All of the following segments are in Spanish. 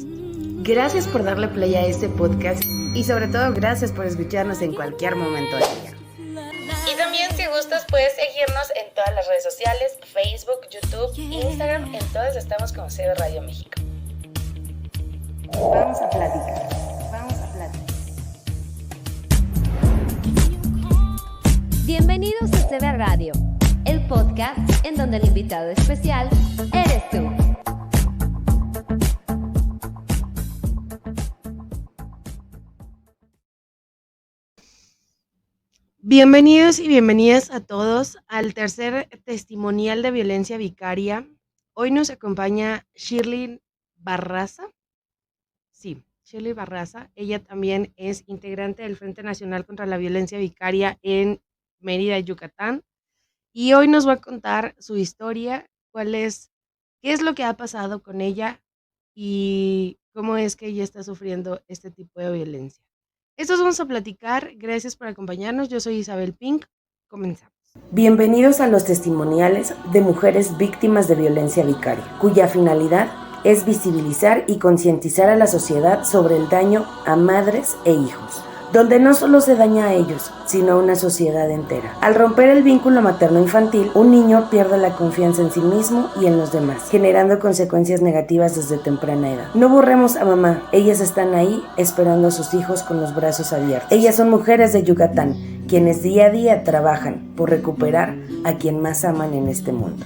Therapist. Gracias por darle play a este podcast y sobre todo gracias por escucharnos en cualquier momento del día. Y también si gustas puedes seguirnos en todas las redes sociales, Facebook, YouTube, Instagram, en todas estamos como CB Radio México. Vamos a platicar. Bienvenidos a CB Radio, el podcast en donde el invitado especial eres tú. Bienvenidos y bienvenidas a todos al tercer testimonial de violencia vicaria. Hoy nos acompaña Shirley Barraza. Sí, Shirley Barraza. Ella también es integrante del Frente Nacional contra la Violencia Vicaria en Mérida, Yucatán. Y hoy nos va a contar su historia, qué es lo que ha pasado con ella y cómo es que ella está sufriendo este tipo de violencia. Estos vamos a platicar. Gracias por acompañarnos. Yo soy Isabel Pink. Comenzamos. Bienvenidos a los testimoniales de mujeres víctimas de violencia vicaria, cuya finalidad es visibilizar y concientizar a la sociedad sobre el daño a madres e hijos, donde no solo se daña a ellos, sino a una sociedad entera. Al romper el vínculo materno-infantil, un niño pierde la confianza en sí mismo y en los demás, generando consecuencias negativas desde temprana edad. No borremos a mamá, ellas están ahí esperando a sus hijos con los brazos abiertos. Ellas son mujeres de Yucatán, quienes día a día trabajan por recuperar a quien más aman en este mundo.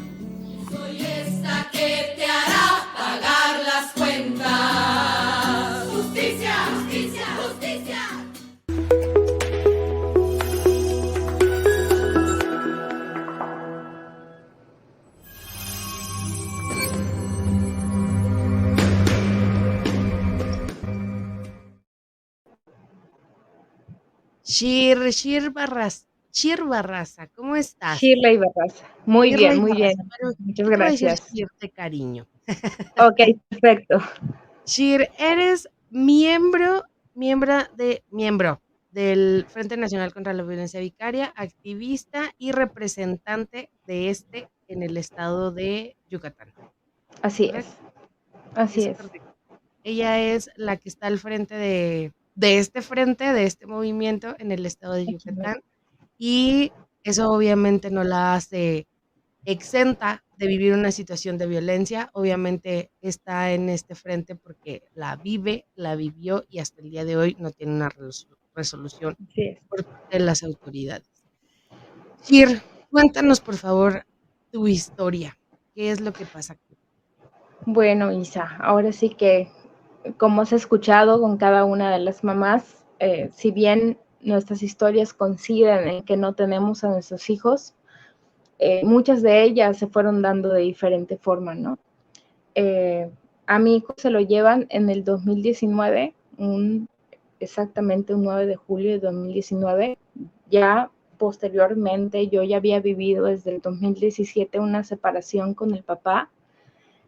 Soy esta que te hará pagar las cuentas. Justicia, justicia, justicia. Shir Barraza, ¿cómo estás? Shirley Barraza. Muy Shirley bien, muy bien. Barraza, pero Muchas yo te voy a decir gracias. Shir de cariño. Ok, perfecto. Shir, eres miembro del Frente Nacional contra la Violencia Vicaria, activista y representante de en el estado de Yucatán. Así es. ¿Correcto? Así es. Correcto. Ella es la que está al frente de este movimiento en el estado de Yucatán, y eso obviamente no la hace exenta de vivir una situación de violencia. Obviamente está en este frente porque la vive, la vivió y hasta el día de hoy no tiene una resolución Así es. por parte de las autoridades. Shir, cuéntanos por favor tu historia. ¿Qué es lo que pasa aquí? Bueno, Isa, ahora sí que, como has escuchado con cada una de las mamás, si bien nuestras historias coinciden en que no tenemos a nuestros hijos, muchas de ellas se fueron dando de diferente forma, ¿no? A mi hijo se lo llevan en el 2019, exactamente un 9 de julio de 2019. Ya posteriormente yo ya había vivido desde el 2017 una separación con el papá,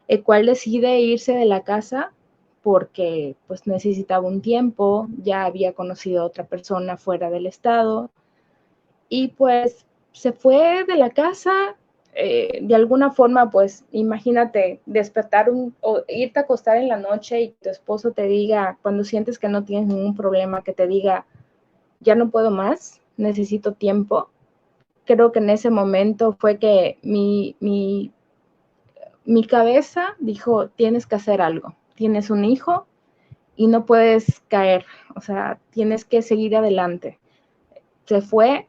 el cual decide irse de la casa porque pues necesitaba un tiempo, ya había conocido a otra persona fuera del estado y pues se fue de la casa. De alguna forma, pues imagínate despertar o irte a acostar en la noche y tu esposo te diga, cuando sientes que no tienes ningún problema, que te diga, ya no puedo más, necesito tiempo. Creo que en ese momento fue que mi cabeza dijo, tienes que hacer algo, tienes un hijo y no puedes caer, o sea, tienes que seguir adelante. Se fue.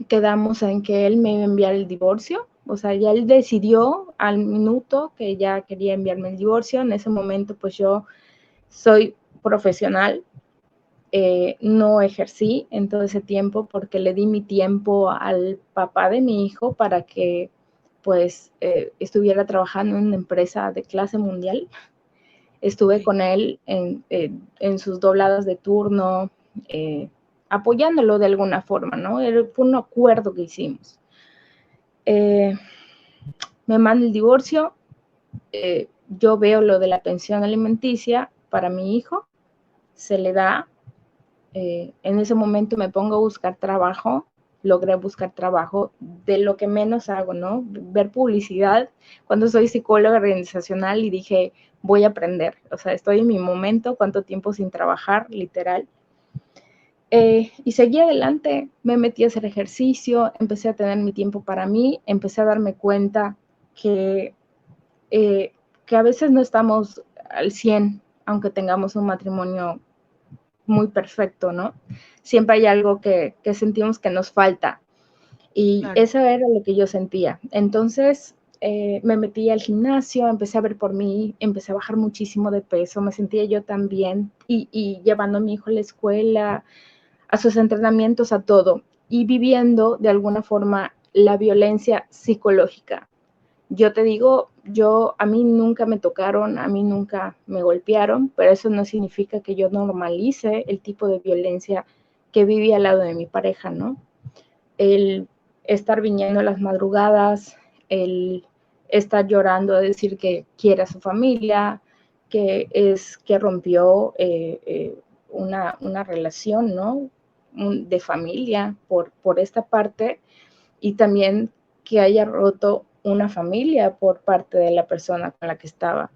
Quedamos en que él me iba a enviar el divorcio, o sea, ya él decidió al minuto que ya quería enviarme el divorcio. En ese momento, pues yo soy profesional, no ejercí en todo ese tiempo porque le di mi tiempo al papá de mi hijo para que pues estuviera trabajando en una empresa de clase mundial. Estuve con él en sus dobladas de turno, apoyándolo de alguna forma, ¿no? Fue un acuerdo que hicimos. Me manda el divorcio, yo veo lo de la pensión alimenticia para mi hijo, se le da. En ese momento me pongo a buscar trabajo logré buscar trabajo de lo que menos hago, ¿no? Ver publicidad cuando soy psicóloga organizacional y dije, voy a aprender. O sea, estoy en mi momento, cuánto tiempo sin trabajar, literal. Y seguí adelante, me metí a hacer ejercicio, empecé a tener mi tiempo para mí, empecé a darme cuenta que a veces no estamos al 100, aunque tengamos un matrimonio muy perfecto, ¿no? Siempre hay algo que sentimos que nos falta. Y Claro. eso era lo que yo sentía. Entonces me metí al gimnasio, empecé a ver por mí, empecé a bajar muchísimo de peso, me sentía yo tan bien y llevando a mi hijo a la escuela, a sus entrenamientos, a todo, y viviendo de alguna forma la violencia psicológica. Yo te digo, a mí nunca me tocaron, a mí nunca me golpearon, pero eso no significa que yo normalice el tipo de violencia que viví al lado de mi pareja, ¿no? El estar viniendo a las madrugadas, el estar llorando a decir que quiere a su familia, que rompió una relación, ¿no? De familia por esta parte, y también que haya roto una familia por parte de la persona con la que estaba.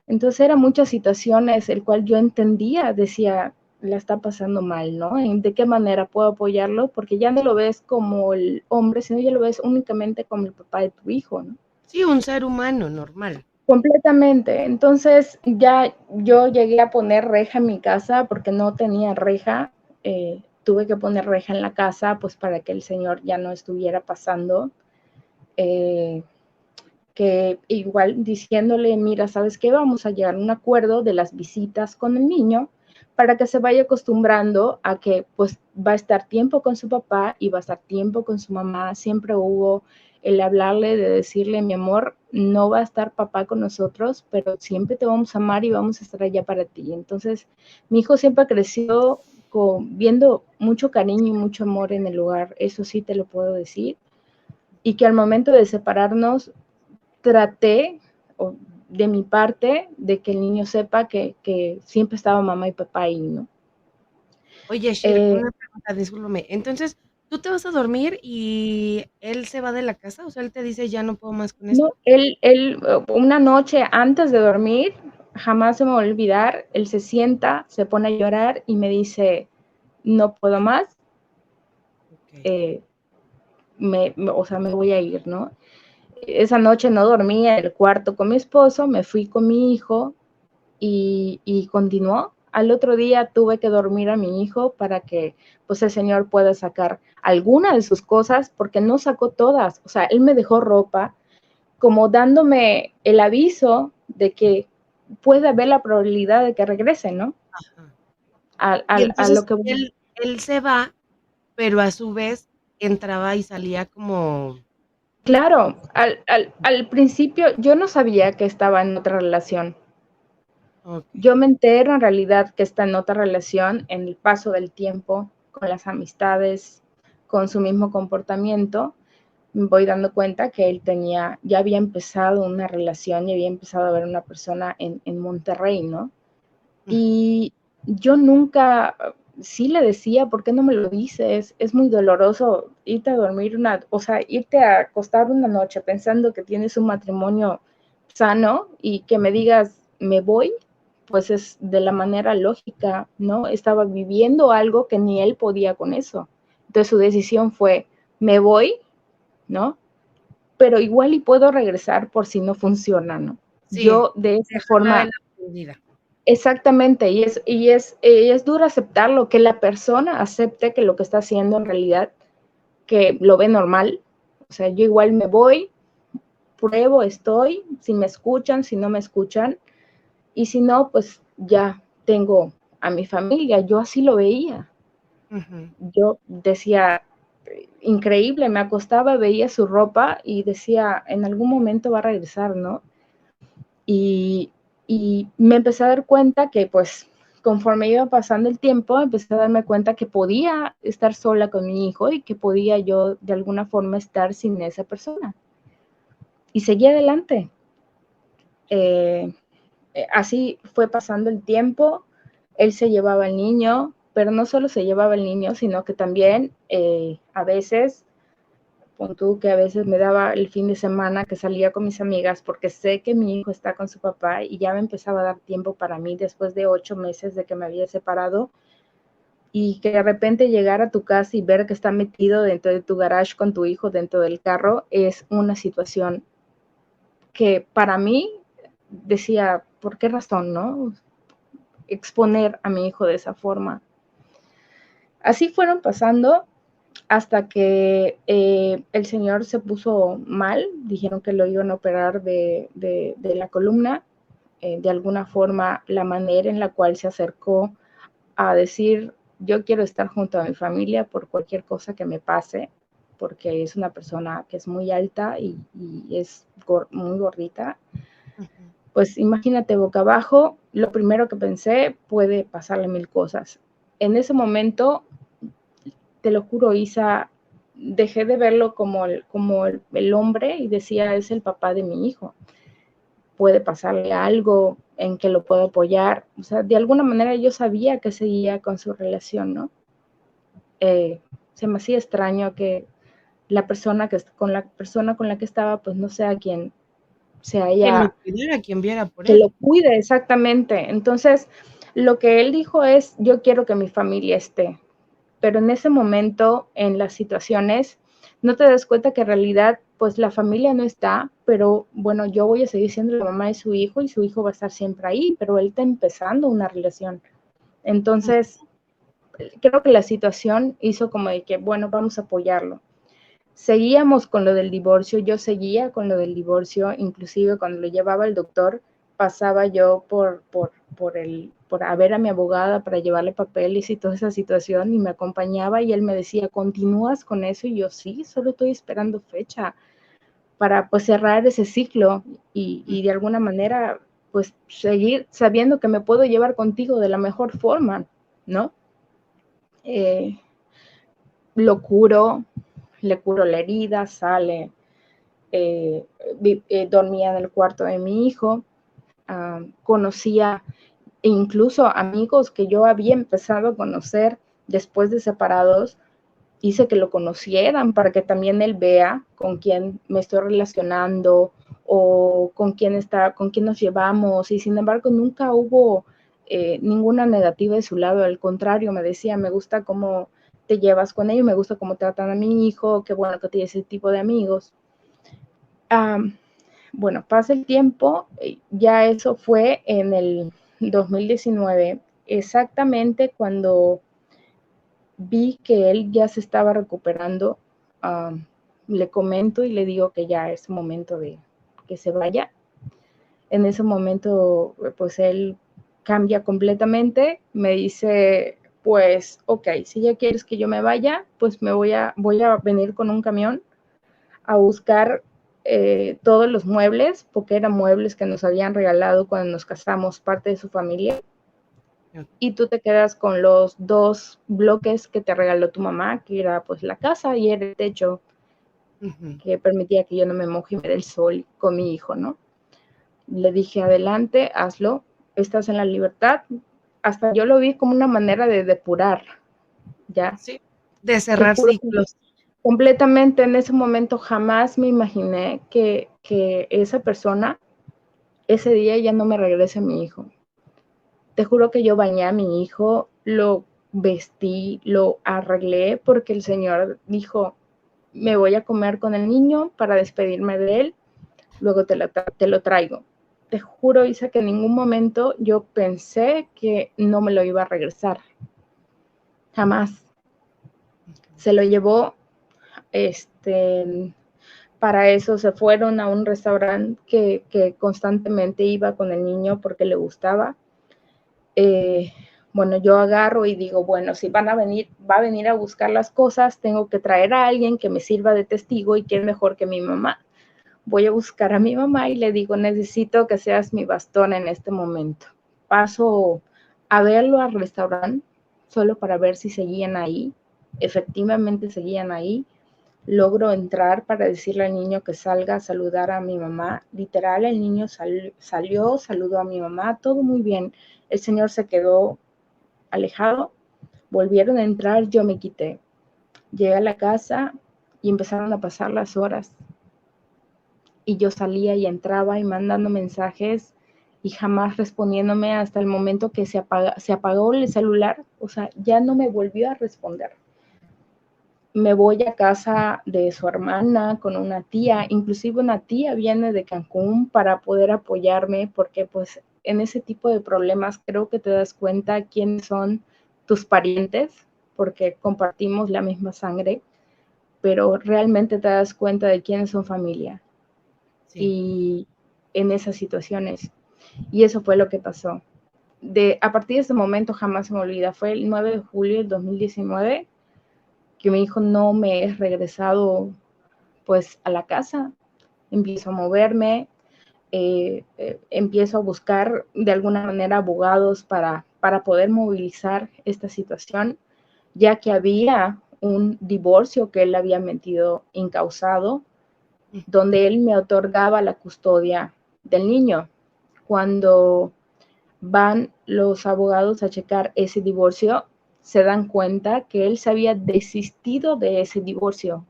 Entonces eran muchas situaciones el cual yo entendía, decía, la está pasando mal, ¿no? ¿De qué manera puedo apoyarlo? Porque ya no lo ves como el hombre, sino ya lo ves únicamente como el papá de tu hijo, ¿no? Sí, un ser humano normal. Completamente. Entonces ya yo llegué a poner reja en mi casa porque no tenía reja. Tuve que poner reja en la casa pues para que el señor ya no estuviera pasando. Que igual diciéndole, mira, ¿sabes qué? Vamos a llegar a un acuerdo de las visitas con el niño para que se vaya acostumbrando a que pues va a estar tiempo con su papá y va a estar tiempo con su mamá. Siempre hubo el hablarle, de decirle, mi amor, no va a estar papá con nosotros, pero siempre te vamos a amar y vamos a estar allá para ti. Entonces, mi hijo siempre creció viendo mucho cariño y mucho amor en el hogar, eso sí te lo puedo decir. Y que al momento de separarnos, traté, de mi parte, de que el niño sepa que siempre estaba mamá y papá ahí, ¿no? Oye, Shir, una pregunta, discúlpame. Entonces, ¿tú te vas a dormir y él se va de la casa? O sea, él te dice, ya no puedo más con No, esto. él una noche antes de dormir, jamás se me va a olvidar, él se sienta, se pone a llorar y me dice, no puedo más, Okay. o sea, me voy a ir, ¿no? Esa noche no dormía en el cuarto con mi esposo, me fui con mi hijo y continuó. Al otro día tuve que dormir a mi hijo para que pues el señor pueda sacar alguna de sus cosas, porque no sacó todas. O sea, él me dejó ropa como dándome el aviso de que puede haber la probabilidad de que regrese, ¿no? Ajá. Y A lo entonces que voy. él se va, pero a su vez entraba y salía como... Claro, al principio yo no sabía que estaba en otra relación. Okay. Yo me entero en realidad que está en otra relación en el paso del tiempo, con las amistades, con su mismo comportamiento. Me voy dando cuenta que él ya había empezado una relación y había empezado a ver una persona en Monterrey, ¿no? Ujú. Y yo nunca, sí le decía, ¿por qué no me lo dices? Es muy doloroso irte a dormir o sea, irte a acostar una noche pensando que tienes un matrimonio sano y que me digas, me voy, pues es de la manera lógica, ¿no? Estaba viviendo algo que ni él podía con eso. Entonces su decisión fue, me voy, ¿no? Pero igual y puedo regresar por si no funciona, ¿no? Sí, Yo de esa dejar la forma. vela prendida. Exactamente, y es duro aceptarlo, que la persona acepte que lo que está haciendo en realidad, que lo ve normal. O sea, yo igual me voy, pruebo, estoy, si me escuchan, si no me escuchan, y si no, pues ya tengo a mi familia. Yo así lo veía. Ujú. Yo decía, increíble, me acostaba, veía su ropa y decía, en algún momento va a regresar, ¿no? Y, y me empecé a dar cuenta que pues conforme iba pasando el tiempo, empecé a darme cuenta que podía estar sola con mi hijo y que podía yo de alguna forma estar sin esa persona. Y seguí adelante. Así fue pasando el tiempo, él se llevaba al niño, pero no solo se llevaba el niño, sino que también a veces, pon tú que a veces me daba el fin de semana que salía con mis amigas porque sé que mi hijo está con su papá y ya me empezaba a dar tiempo para mí después de 8 meses de que me había separado, y que de repente llegar a tu casa y ver que está metido dentro de tu garage con tu hijo dentro del carro es una situación que para mí decía, ¿por qué razón, no? Exponer a mi hijo de esa forma. Así fueron pasando hasta que el señor se puso mal, dijeron que lo iban a operar de la columna. De alguna forma, la manera en la cual se acercó a decir, yo quiero estar junto a mi familia por cualquier cosa que me pase, porque es una persona que es muy alta y es muy gordita. Ujú. Pues imagínate, boca abajo, lo primero que pensé, puede pasarle 1000 cosas. En ese momento, te lo juro, Isa, dejé de verlo como el hombre y decía, es el papá de mi hijo. Puede pasarle algo en que lo puedo apoyar. O sea, de alguna manera yo sabía que seguía con su relación, ¿no? Se me hacía extraño que la persona con la que estaba, pues no sea quien se Quien lo haya, cuidara, quien viera por que él. lo cuide exactamente. Entonces, lo que él dijo es, yo quiero que mi familia esté. Pero en ese momento, en las situaciones, no te das cuenta que en realidad, pues la familia no está, pero bueno, yo voy a seguir siendo la mamá de su hijo y su hijo va a estar siempre ahí, pero él está empezando una relación. Entonces, creo que la situación hizo como de que, bueno, vamos a apoyarlo. Seguíamos con lo del divorcio, yo seguía con lo del divorcio, inclusive cuando lo llevaba al doctor, pasaba yo por a ver a mi abogada para llevarle papeles y toda esa situación, y me acompañaba y él me decía, ¿continúas con eso? Y yo, sí, solo estoy esperando fecha para pues cerrar ese ciclo y de alguna manera pues seguir sabiendo que me puedo llevar contigo de la mejor forma, ¿no? Eh, lo curo, le curo la herida, sale, dormía en el cuarto de mi hijo, conocía incluso amigos que yo había empezado a conocer después de separados, hice que lo conocieran para que también él vea con quién me estoy relacionando o con quién nos llevamos, y sin embargo nunca hubo ninguna negativa de su lado, al contrario, me decía, me gusta cómo te llevas con ellos, me gusta cómo tratan a mi hijo, qué bueno que tienes ese tipo de amigos. Bueno, pasa el tiempo, ya eso fue en el 2019, exactamente cuando vi que él ya se estaba recuperando. Le comento y le digo que ya es momento de que se vaya. En ese momento, pues él cambia completamente, me dice, pues, ok, si ya quieres que yo me vaya, pues voy a venir con un camión a buscar todos los muebles, porque eran muebles que nos habían regalado cuando nos casamos, parte de su familia, y tú te quedas con los 2 bloques que te regaló tu mamá, que era pues la casa y el techo, que permitía que yo no me moje y me dé el sol con mi hijo, ¿no? Le dije, adelante, hazlo, estás en la libertad. Hasta yo lo vi como una manera de depurar, ¿ya? Sí, de Te cerrar juro, ciclos. completamente en ese momento jamás me imaginé que esa persona, ese día ya no me regrese a mi hijo. Te juro que yo bañé a mi hijo, lo vestí, lo arreglé, porque el Señor dijo, me voy a comer con el niño para despedirme de él, luego te lo traigo. Te juro, Isa, que en ningún momento yo pensé que no me lo iba a regresar. Jamás. Se lo llevó, para eso se fueron a un restaurante que constantemente iba con el niño porque le gustaba. Bueno, yo agarro y digo, bueno, si va a venir a buscar las cosas, tengo que traer a alguien que me sirva de testigo, y quién mejor que mi mamá. Voy a buscar a mi mamá y le digo, necesito que seas mi bastón en este momento. Paso a verlo al restaurante solo para ver si seguían ahí. Efectivamente seguían ahí. Logro entrar para decirle al niño que salga a saludar a mi mamá. Literal, el niño salió, saludó a mi mamá, todo muy bien. El señor se quedó alejado, Volvieron a entrar, yo me quité. Llegué a la casa y empezaron a pasar las horas. Y yo salía y entraba y mandando mensajes y jamás respondiéndome hasta el momento que se apagó el celular. O sea, ya no me volvió a responder. Me voy a casa de su hermana con una tía, inclusive una tía viene de Cancún para poder apoyarme, porque pues en ese tipo de problemas creo que te das cuenta quiénes son tus parientes, porque compartimos la misma sangre, pero realmente te das cuenta de quiénes son familia. Sí. Y en esas situaciones. Y eso fue lo que pasó. A partir de ese momento jamás se me olvida. Fue el 9 de julio del 2019 que mi hijo no me es regresado pues a la casa. Empiezo a moverme, empiezo a buscar de alguna manera abogados para poder movilizar esta situación, ya que había un divorcio que él había metido incausado, donde él me otorgaba la custodia del niño. Cuando van los abogados a checar ese divorcio, se dan cuenta que él se había desistido de ese divorcio.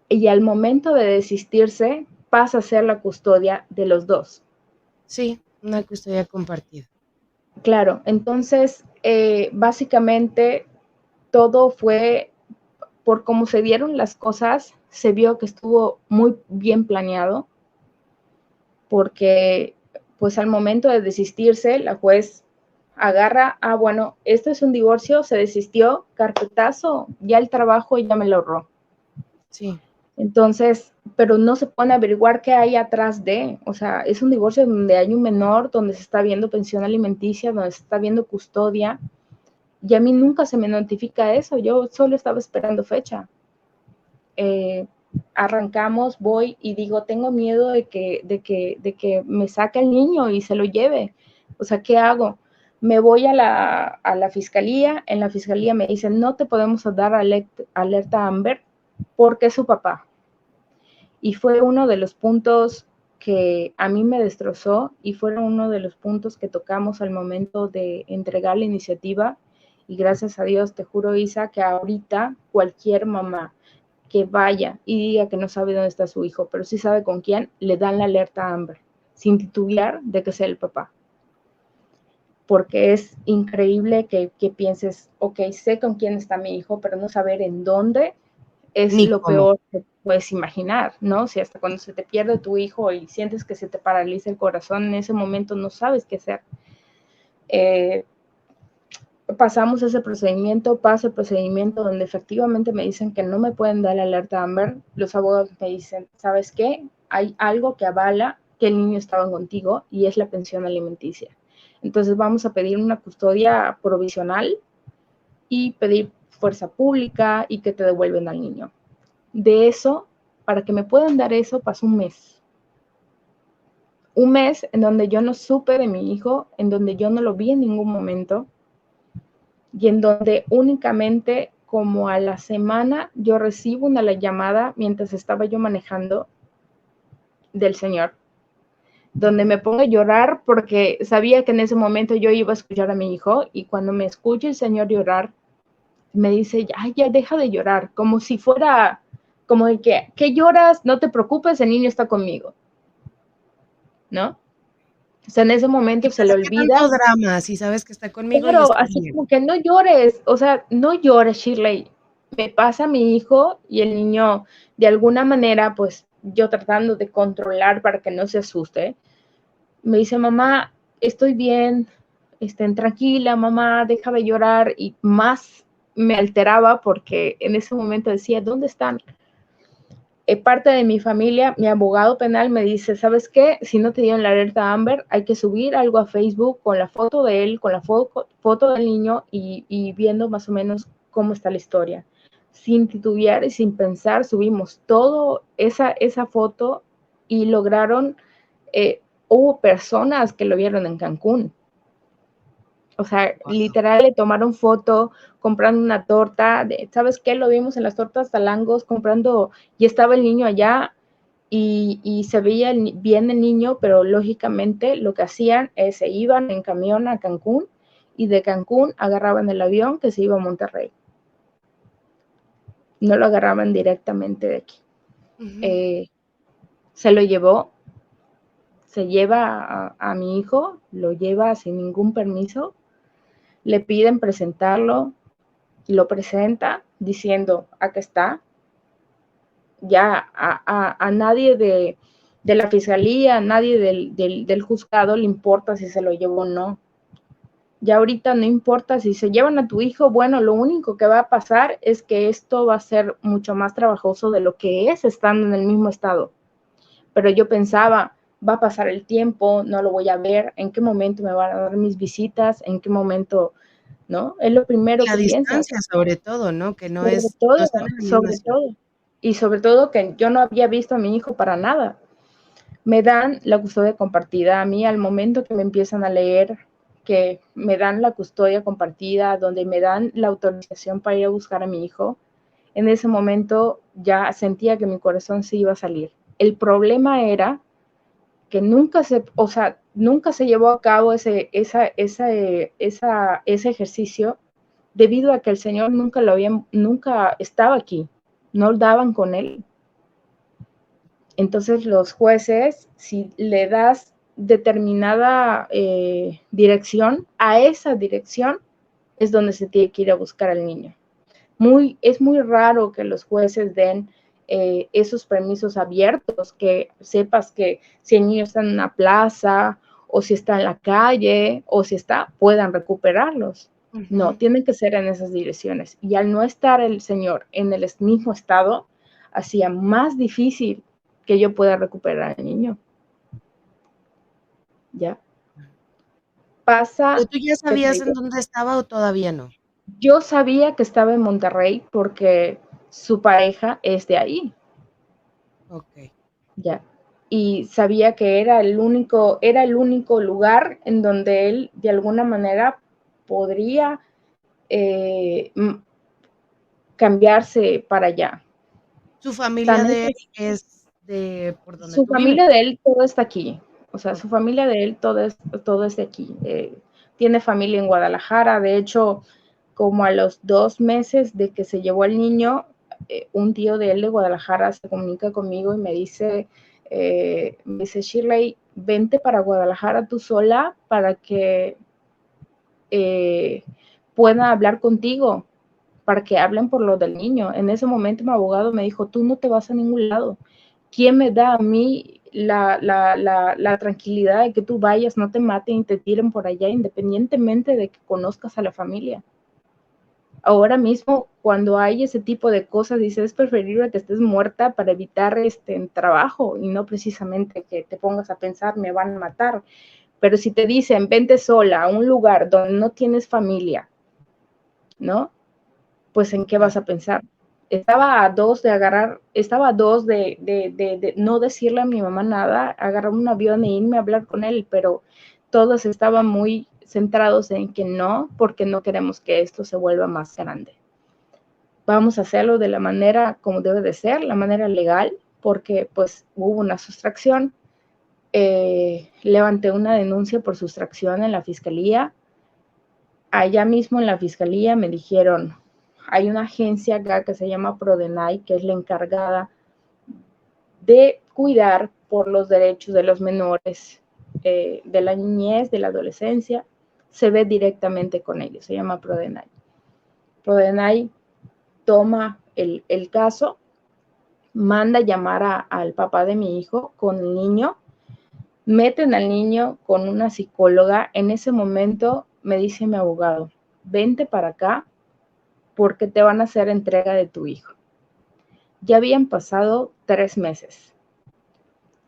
Y al momento de desistirse, pasa a ser la custodia de los dos. Sí, una custodia compartida. Claro, entonces, básicamente, todo fue por cómo se dieron las cosas, se vio que estuvo muy bien planeado, porque pues al momento de desistirse, la juez agarra, bueno, esto es un divorcio, se desistió, carpetazo, ya el trabajo ya me lo ahorró. Sí. Entonces, pero no se pone a averiguar qué hay atrás de, o sea, es un divorcio donde hay un menor, donde se está viendo pensión alimenticia, donde se está viendo custodia, y a mí nunca se me notifica eso, yo solo estaba esperando fecha. Arrancamos, voy y digo, tengo miedo de que me saque el niño y se lo lleve. O sea, ¿qué hago? Me voy a la fiscalía, en la fiscalía me dicen, no te podemos dar alerta Amber porque es su papá. Y fue uno de los puntos que a mí me destrozó y fueron uno de los puntos que tocamos al momento de entregar la iniciativa. Y gracias a Dios, te juro, Isa, que ahorita cualquier mamá que vaya y diga que no sabe dónde está su hijo, pero sí sabe con quién, le dan la alerta a Amber, sin titubear de que sea el papá. Porque es increíble que pienses, ok, sé con quién está mi hijo, pero no saber en dónde es Ni lo cómo. peor que puedes imaginar, ¿no? Si hasta cuando se te pierde tu hijo y sientes que se te paraliza el corazón, en ese momento no sabes qué hacer. Pasamos ese procedimiento, paso el procedimiento donde efectivamente me dicen que no me pueden dar la alerta Amber. Los abogados me dicen, ¿sabes qué? Hay algo que avala que el niño estaba contigo y es la pensión alimenticia. Entonces vamos a pedir una custodia provisional y pedir fuerza pública y que te devuelven al niño. De eso, para que me puedan dar eso, pasó un mes. Un mes en donde yo no supe de mi hijo, en donde yo no lo vi en ningún momento, y en donde únicamente como a la semana yo recibo una llamada mientras estaba yo manejando del señor, donde me pongo a llorar porque sabía que en ese momento yo iba a escuchar a mi hijo, y cuando me escucha el señor llorar, me dice, ya deja de llorar, como si fuera, como de que, ¿qué lloras? No te preocupes, el niño está conmigo, ¿no? O sea, en ese momento se le olvida. Tanto drama, si sabes que está conmigo. Claro, y está así bien. como que no llores, o sea, no llores, Shirley. Me pasa a mi hijo y el niño, de alguna manera, pues yo tratando de controlar para que no se asuste, me dice, mamá, estoy bien, estén tranquila, mamá, deja de llorar, y más me alteraba porque en ese momento decía, ¿dónde están? Parte de mi familia, mi abogado penal me dice, ¿sabes qué? Si no te dieron la alerta Amber, hay que subir algo a Facebook con la foto de él, con la foto del niño y viendo más o menos cómo está la historia. Sin titubear y sin pensar, subimos todo esa foto y lograron, hubo personas que lo vieron en Cancún. O sea, wow. Literal le tomaron foto comprando una torta, ¿sabes qué? Lo vimos en las tortas Talangos comprando, y estaba el niño allá y se veía bien el niño, pero lógicamente lo que hacían es se iban en camión a Cancún y de Cancún agarraban el avión que se iba a Monterrey. No lo agarraban directamente de aquí. Se lo llevó, se lleva a mi hijo, lo lleva sin ningún permiso, le piden presentarlo, lo presenta diciendo, acá está. Ya a nadie de la fiscalía, a nadie del juzgado le importa si se lo llevó o no. Ya ahorita no importa si se llevan a tu hijo, bueno, lo único que va a pasar es que esto va a ser mucho más trabajoso de lo que es estando en el mismo estado. Pero yo pensaba, va a pasar el tiempo, no lo voy a ver, en qué momento me van a dar mis visitas, en qué momento, ¿no? Es lo primero La que piensas. distancia, sobre todo, ¿no? Que no Sobre es, todo, no están en la misma sobre ciudad. todo. Y sobre todo que yo no había visto a mi hijo para nada. Me dan la custodia compartida. A mí, al momento que me empiezan a leer, que me dan la custodia compartida, donde me dan la autorización para ir a buscar a mi hijo, en ese momento ya sentía que mi corazón se iba a salir. El problema era que nunca se llevó a cabo ese ejercicio debido a que el Señor nunca estaba aquí, no daban con él. Entonces los jueces, si le das determinada dirección, a esa dirección es donde se tiene que ir a buscar al niño. Es muy raro que los jueces den esos permisos abiertos, que sepas que si el niño está en una plaza o si está en la calle o si puedan recuperarlos. No, tienen que ser en esas direcciones. Y al no estar el Señor en el mismo estado, hacía más difícil que yo pueda recuperar al niño. ¿Ya? Pasa. ¿Pero tú ya sabías en dónde estaba o todavía no? Yo sabía que estaba en Monterrey porque su pareja es de ahí. Ok. Ya. Y sabía que era el único lugar en donde él de alguna manera podría cambiarse para allá. ¿Su familia de él es de por donde Su tú vives? familia de él todo está aquí. O sea, su familia de él todo es de aquí. Tiene familia en Guadalajara. De hecho, como a los 2 meses de que se llevó al niño, un tío de él de Guadalajara se comunica conmigo y me dice, Shirley, vente para Guadalajara tú sola para que pueda hablar contigo, para que hablen por lo del niño. En ese momento mi abogado me dijo, tú no te vas a ningún lado. ¿Quién me da a mí la tranquilidad de que tú vayas, no te maten y te tiren por allá, independientemente de que conozcas a la familia? Ahora mismo, cuando hay ese tipo de cosas, dices, es preferible que estés muerta para evitar trabajo y no precisamente que te pongas a pensar, me van a matar. Pero si te dicen, vente sola a un lugar donde no tienes familia, ¿no? Pues ¿en qué vas a pensar? Estaba a dos de no decirle a mi mamá nada, agarrar un avión e irme a hablar con él, pero todos estaban muy centrados en que no, porque no queremos que esto se vuelva más grande. Vamos a hacerlo de la manera como debe de ser, la manera legal, porque pues hubo una sustracción. Levanté una denuncia por sustracción en la fiscalía. Allá mismo en la fiscalía me dijeron, hay una agencia acá que se llama Prodenay, que es la encargada de cuidar por los derechos de los menores, de la niñez, de la adolescencia. Se ve directamente con ellos, se llama Prodenay. Prodenay toma el caso, manda llamar al papá de mi hijo con el niño, meten al niño con una psicóloga. En ese momento me dice mi abogado, vente para acá porque te van a hacer entrega de tu hijo. Ya habían pasado 3 meses.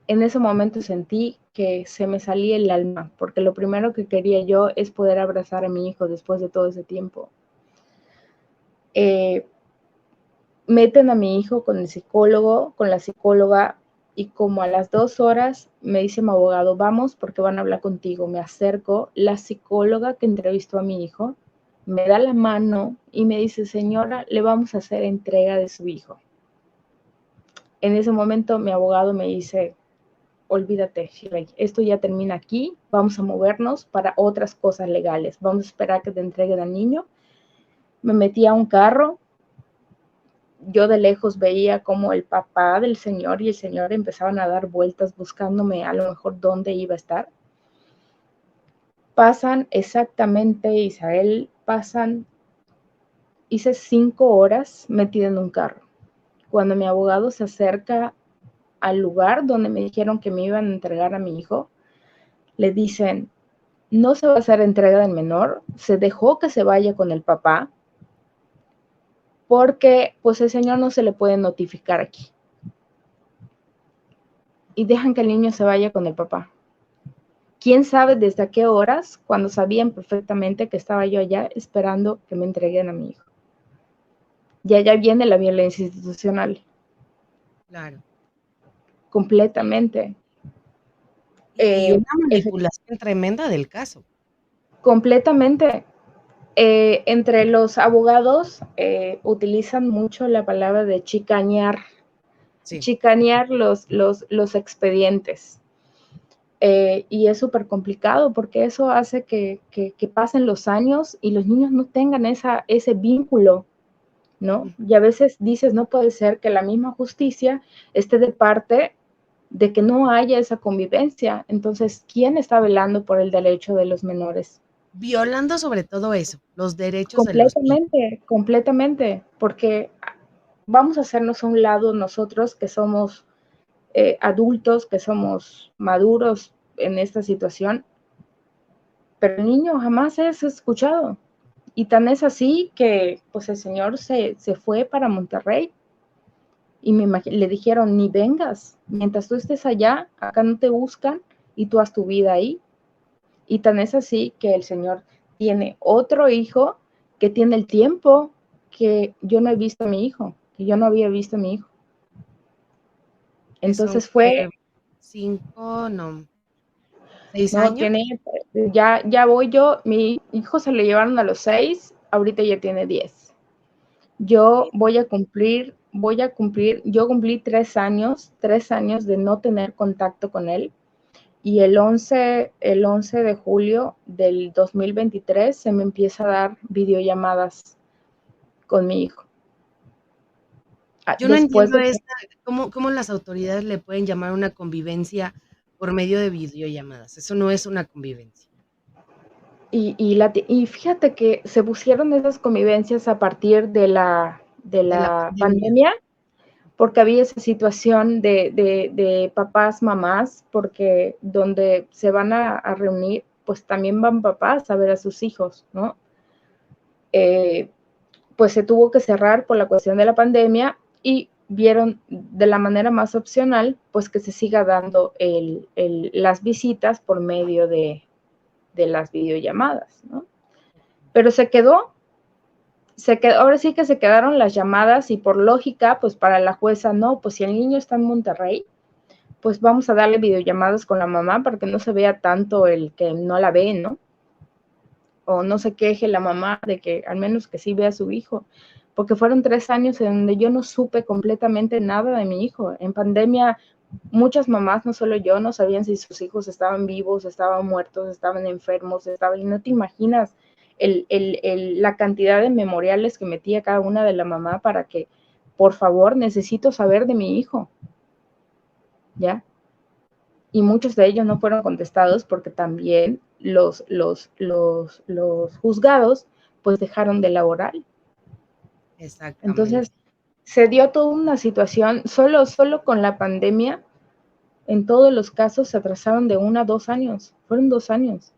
En ese momento sentí que se me salía el alma, porque lo primero que quería yo es poder abrazar a mi hijo después de todo ese tiempo. Meten a mi hijo con el psicólogo, con la psicóloga, y como a las 2 horas me dice mi abogado, vamos porque van a hablar contigo. Me acerco, la psicóloga que entrevistó a mi hijo me da la mano y me dice, señora, le vamos a hacer entrega de su hijo. En ese momento mi abogado me dice, olvídate, Shirley, esto ya termina aquí, vamos a movernos para otras cosas legales, vamos a esperar que te entreguen al niño. Me metí a un carro, yo de lejos veía como el papá del señor y el señor empezaban a dar vueltas buscándome a lo mejor dónde iba a estar. Pasan exactamente, Isael, hice 5 horas metida en un carro. Cuando mi abogado se acerca al lugar donde me dijeron que me iban a entregar a mi hijo, le dicen, no se va a hacer entrega del menor, se dejó que se vaya con el papá, porque pues el señor no se le puede notificar aquí. Y dejan que el niño se vaya con el papá. ¿Quién sabe desde qué horas, cuando sabían perfectamente que estaba yo allá esperando que me entreguen a mi hijo? Y allá viene la violencia institucional. Claro. Completamente. Y una manipulación tremenda del caso. Completamente. Entre los abogados utilizan mucho la palabra de chicanear. Sí. Chicanear los expedientes. Y es súper complicado porque eso hace que pasen los años y los niños no tengan ese vínculo, ¿no? Y a veces dices, no puede ser que la misma justicia esté de parte de que no haya esa convivencia. Entonces, ¿quién está velando por el derecho de los menores? Violando sobre todo eso, los derechos de los niños. Completamente, porque vamos a hacernos a un lado nosotros que somos adultos, que somos maduros en esta situación, pero el niño jamás es escuchado. Y tan es así que pues el señor se fue para Monterrey y le dijeron, ni vengas, mientras tú estés allá, acá no te buscan y tú haz tu vida ahí. Y tan es así que el señor tiene otro hijo que tiene el tiempo que yo no he visto a mi hijo, que yo no había visto a mi hijo. Entonces fue 6 años. Ya voy yo, mi hijo se lo llevaron a los 6, ahorita ya tiene 10. Yo yo cumplí 3 años de no tener contacto con él. Y el 11 de julio del 2023 se me empieza a dar videollamadas con mi hijo. Yo no entiendo cómo las autoridades le pueden llamar una convivencia por medio de videollamadas. Eso no es una convivencia. Y fíjate que se pusieron esas convivencias a partir de la pandemia, porque había esa situación de papás, mamás, porque donde se van a reunir, pues también van papás a ver a sus hijos, ¿no? Pues se tuvo que cerrar por la cuestión de la pandemia y vieron de la manera más opcional, pues que se siga dando las visitas por medio de las videollamadas, ¿no? Pero ahora sí que se quedaron las llamadas y por lógica, pues para la jueza, no, pues si el niño está en Monterrey, pues vamos a darle videollamadas con la mamá para que no se vea tanto el que no la ve, ¿no? O no se queje la mamá de que al menos que sí vea a su hijo, porque fueron 3 años en donde yo no supe completamente nada de mi hijo. En pandemia, muchas mamás, no solo yo, no sabían si sus hijos estaban vivos, estaban muertos, estaban enfermos, y no te imaginas la cantidad de memoriales que metía cada una de la mamá para que, por favor, necesito saber de mi hijo, ¿ya? Y muchos de ellos no fueron contestados porque también los juzgados pues dejaron de laborar. Exactamente. Entonces se dio toda una situación, solo con la pandemia, en todos los casos se atrasaron de 1 a 2 años, fueron 2 años.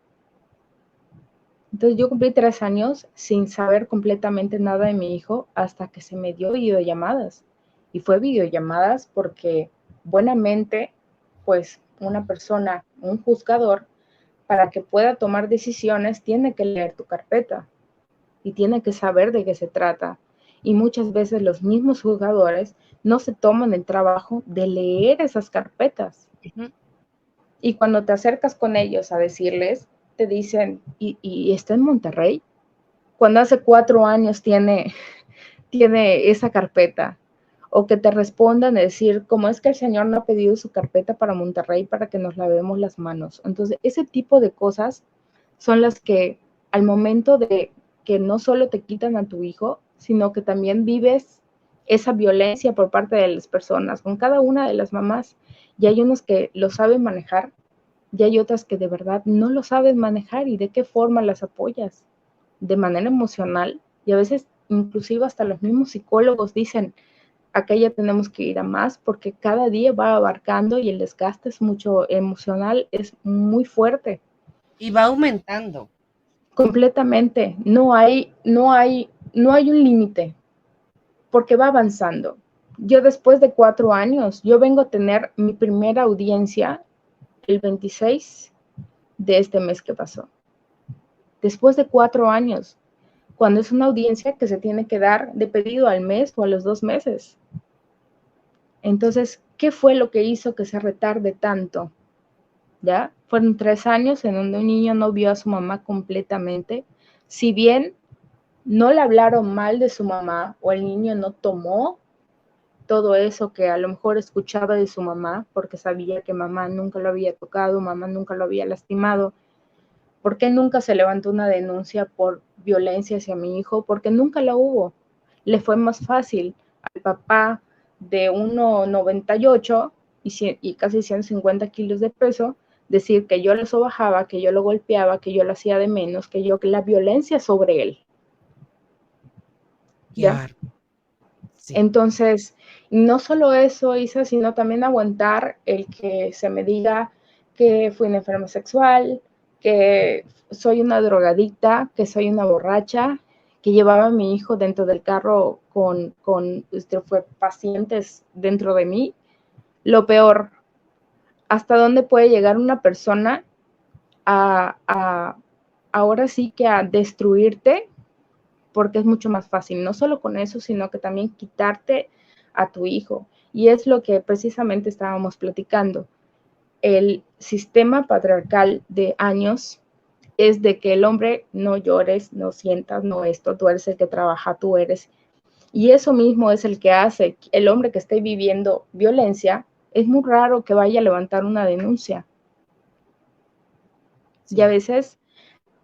Entonces yo cumplí 3 años sin saber completamente nada de mi hijo hasta que se me dio videollamadas. Y fue videollamadas porque buenamente, pues una persona, un juzgador, para que pueda tomar decisiones, tiene que leer tu carpeta y tiene que saber de qué se trata. Y muchas veces los mismos juzgadores no se toman el trabajo de leer esas carpetas. Uh-huh. Y cuando te acercas con ellos a decirles, te dicen, ¿y está en Monterrey? Cuando hace 4 años tiene esa carpeta. o que te respondan a decir, ¿cómo es que el señor no ha pedido su carpeta para Monterrey para que nos lavemos las manos? Entonces, ese tipo de cosas son las que al momento de que no solo te quitan a tu hijo, sino que también vives esa violencia por parte de las personas, con cada una de las mamás. Y hay unos que lo saben manejar, y hay otras que de verdad no lo saben manejar. ¿Y de qué forma las apoyas? De manera emocional. Y a veces, inclusive hasta los mismos psicólogos dicen, acá ya tenemos que ir a más, porque cada día va abarcando y el desgaste es mucho emocional, es muy fuerte. Y va aumentando. Completamente. No hay un límite, porque va avanzando. Yo después de 4 años, yo vengo a tener mi primera audiencia el 26 de este mes que pasó. Después de 4 años, cuando es una audiencia que se tiene que dar de pedido al mes o a los 2 meses. Entonces, ¿qué fue lo que hizo que se retarde tanto? ¿Ya? Fueron 3 años en donde un niño no vio a su mamá completamente. Si bien no le hablaron mal de su mamá o el niño no tomó todo eso que a lo mejor escuchaba de su mamá porque sabía que mamá nunca lo había tocado, mamá nunca lo había lastimado. ¿Por qué nunca se levantó una denuncia por violencia hacia mi hijo? Porque nunca la hubo. Le fue más fácil al papá de 1,98 y casi 150 kilos de peso decir que yo lo sobajaba, que yo lo golpeaba, que yo lo hacía de menos, que la violencia sobre él. ¿Ya? Sí. Entonces, no solo eso, Isa, sino también aguantar el que se me diga que fui una enferma sexual, que soy una drogadicta, que soy una borracha, que llevaba a mi hijo dentro del carro con pacientes dentro de mí. Lo peor, ¿hasta dónde puede llegar una persona ahora sí que a destruirte? Porque es mucho más fácil, no solo con eso, sino que también quitarte a tu hijo. Y es lo que precisamente estábamos platicando. El sistema patriarcal de años es de que el hombre no llores, no sientas, no esto, tú eres el que trabaja, tú eres. Y eso mismo es el que hace el hombre que esté viviendo violencia, es muy raro que vaya a levantar una denuncia. Sí. Y a veces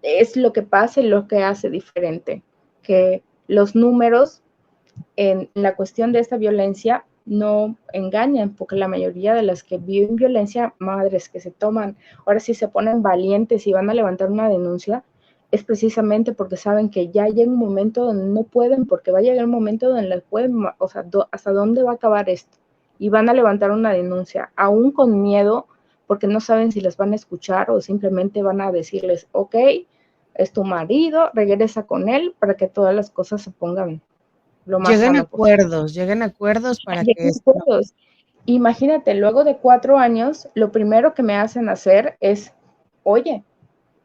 es lo que pasa y lo que hace diferente, que los números en la cuestión de esta violencia no engañan, porque la mayoría de las que viven violencia, madres que se toman, ahora sí se ponen valientes y van a levantar una denuncia, es precisamente porque saben que ya llega un momento donde no pueden, porque va a llegar un momento donde les pueden, o sea, hasta dónde va a acabar esto, y van a levantar una denuncia, aún con miedo, porque no saben si les van a escuchar o simplemente van a decirles, ok, es tu marido, regresa con él para que todas las cosas se pongan lo más lleguen sano acuerdos, lleguen acuerdos para que acuerdos. Imagínate, luego de 4 años, lo primero que me hacen hacer es, oye,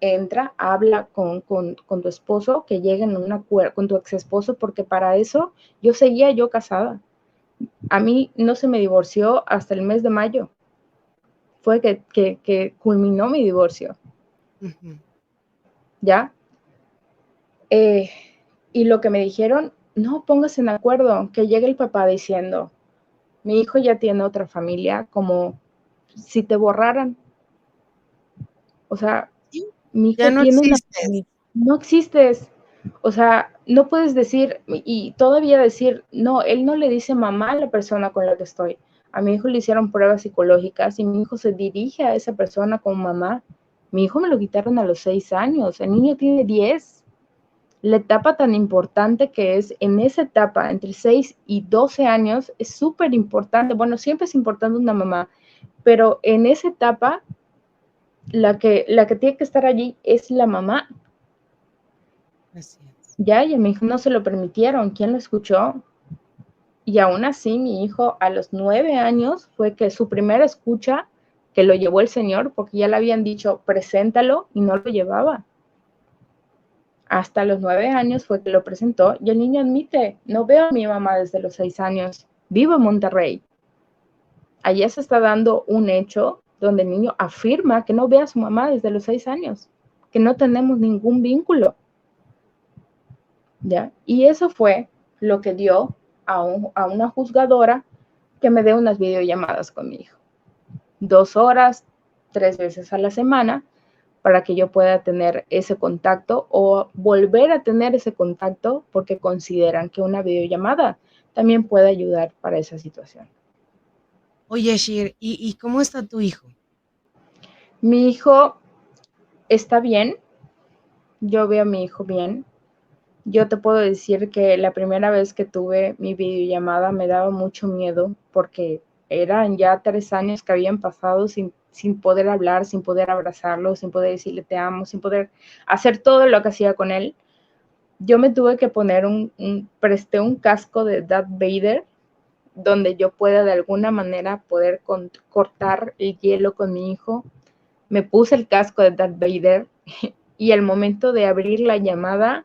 entra, habla con tu esposo, que lleguen a un acuerdo, con tu ex esposo, porque para eso yo seguía casada. A mí no se me divorció hasta el mes de mayo. Fue que culminó mi divorcio. Uh-huh. ¿Ya? Y lo que me dijeron, no, póngase en acuerdo, que llegue el papá diciendo, mi hijo ya tiene otra familia, como si te borraran. O sea, ¿sí? Mi hijo ya no tiene existes. Una familia. No existes. O sea, no puedes decir, y todavía decir, no, él no le dice mamá a la persona con la que estoy. A mi hijo le hicieron pruebas psicológicas y mi hijo se dirige a esa persona como mamá. Mi hijo me lo quitaron a los 6 años, el niño tiene 10. La etapa tan importante que es en esa etapa, entre 6 y 12 años, es súper importante. Bueno, siempre es importante una mamá, pero en esa etapa, la que tiene que estar allí es la mamá. Así es. Ya, y a mi hijo no se lo permitieron. ¿Quién lo escuchó? Y aún así, mi hijo a los 9 años fue que su primera escucha, que lo llevó el señor, porque ya le habían dicho, preséntalo, y no lo llevaba. Hasta los 9 años fue que lo presentó y el niño admite, no veo a mi mamá desde los 6 años, vivo en Monterrey. Allá se está dando un hecho donde el niño afirma que no ve a su mamá desde los 6 años, que no tenemos ningún vínculo. ¿Ya? Y eso fue lo que dio a una juzgadora que me dé unas videollamadas con mi hijo. 2 horas, 3 veces a la semana, para que yo pueda tener ese contacto o volver a tener ese contacto, porque consideran que una videollamada también puede ayudar para esa situación. Oye, Shir, ¿y cómo está tu hijo? Mi hijo está bien, yo veo a mi hijo bien. Yo te puedo decir que la primera vez que tuve mi videollamada me daba mucho miedo porque eran ya 3 años que habían pasado sin poder hablar, sin poder abrazarlo, sin poder decirle te amo, sin poder hacer todo lo que hacía con él. Yo me tuve que poner presté un casco de Darth Vader donde yo pueda de alguna manera poder cortar el hielo con mi hijo. Me puse el casco de Darth Vader y al momento de abrir la llamada